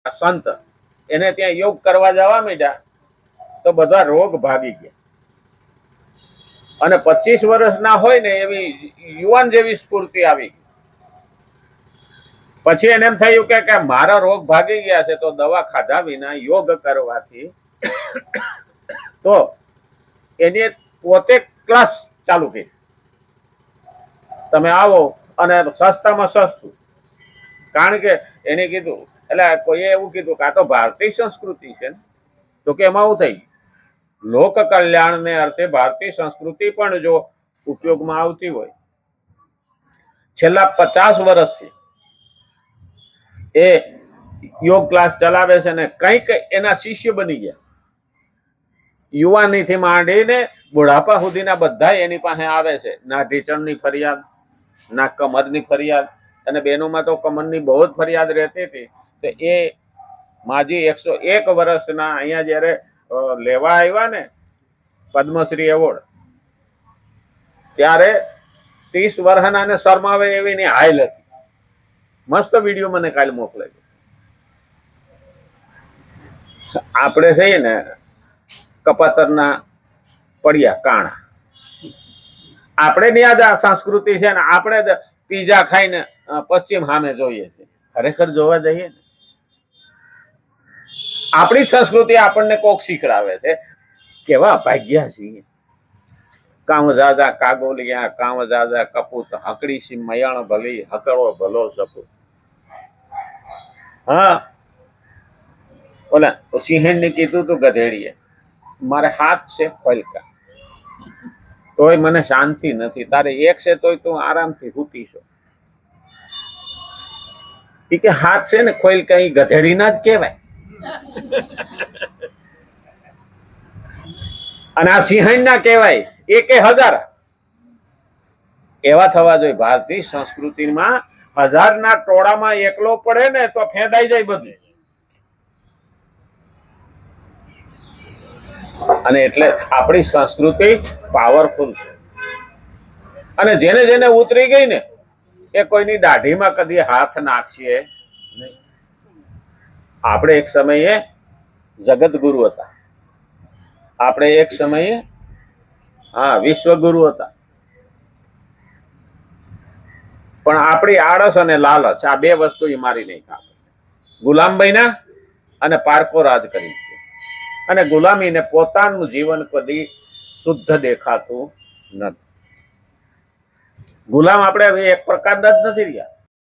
સંત એને ત્યાં યોગ કરવા જવા માંડ્યા તો બધા રોગ ભાગી ગયા અને 25 વર્ષના હોય ને એવી યુવાન જેવી સ્ફૂર્તિ આવી. પછી એને એમ થયું કે મારા રોગ ભાગી ગયા છે તો દવા ખાધા વિના યોગ કરવાથી તો એને પોતે ક્લાસ ચાલુ કરી. તમે આવો અને સસ્તામાં સસ્તું. કારણ કે એને કીધું એટલે કોઈએ એવું કીધું કે આ તો ભારતીય સંસ્કૃતિ છે ને. તો કે એમાં એવું થઈ લોક કલ્યાણને અર્થે ભારતીય સંસ્કૃતિ પણ જો ઉપયોગમાં આવતી હોય છેલ્લા 50 વર્ષથી એ યોગ ક્લાસ ચલાવે છે ને કંઈક એના શિષ્ય બની ગયા. યુવાનીથી માંડીને બુઢાપા સુધીના બધા એની પાસે આવે છે. ના ઢીચણની ફરિયાદ, ના કમરની ફરિયાદ, અને બહેનોમાં તો કમરની બહુ જ ફરિયાદ રહેતી હતી. તો એ માજી 101 વર્ષના અહીંયા જ્યારે લેવા આવ્યા ને પદ્મશ્રી એવોર્ડ, ત્યારે 30 વર્ષના ને શરમાવે એવી ની હાઈલ હતી. મસ્ત વિડીયો મને કાલે મોકલાયો. આપણે છીએ ને કપાતરના પડ્યા કાણા. આપણે ની યાદ સંસ્કૃતિ છે ને આપણે પીઝા ખાઈને પશ્ચિમ સામે જોઈએ છે. ખરેખર જોવા જઈએ ને આપણી સંસ્કૃતિ આપણને કોક શીખડાવે છે. કેવા ભાગ્યા છીએ. કામ જાદા કાગોલિયા, કામ જાદા કપૂત, હકડી સી મયાણ ભલી, હકડો ભલો સપૂત. હા, ઓલા સિંહણ ને કીધું તું ગધેડીએ, મારે હાથ છે ખોલકા, તોય મને શાંતિ નથી. તારે એક છે તોય તું આરામથી સૂતી છો. એ કે હાથ છે ને ખોલકા, એ ગધેડી ના જ કહેવાય. અને આ સિંહણ ના કહેવાય. એકે હજાર એવા થવા જોઈએ. ભારતીય સંસ્કૃતિમાં 1000ના ટોળામાં એકલો પડે ને તો ફેંદાઈ જાય બધું. અને એટલે આપણી સંસ્કૃતિ પાવરફુલ છે. અને જેને જેને ઉતરી ગઈ ને એ કોઈની દાઢીમાં કદી હાથ નાખશે નહીં. આપણે એક સમયે જગતગુરુ હતા. આપણે એક સમયે વિશ્વગુરુ હતા. પણ આપણી આળસ અને લાલચ આ બે વસ્તુ એ મારી નહીં ખાતે. ગુલામ બન્યા અને પારકો રાજ કરી. અને ગુલામીને પોતાનું જીવન કદી શુદ્ધ દેખાતું નથી. ગુલામ આપણે હવે એક પ્રકારના જ નથી રહ્યા.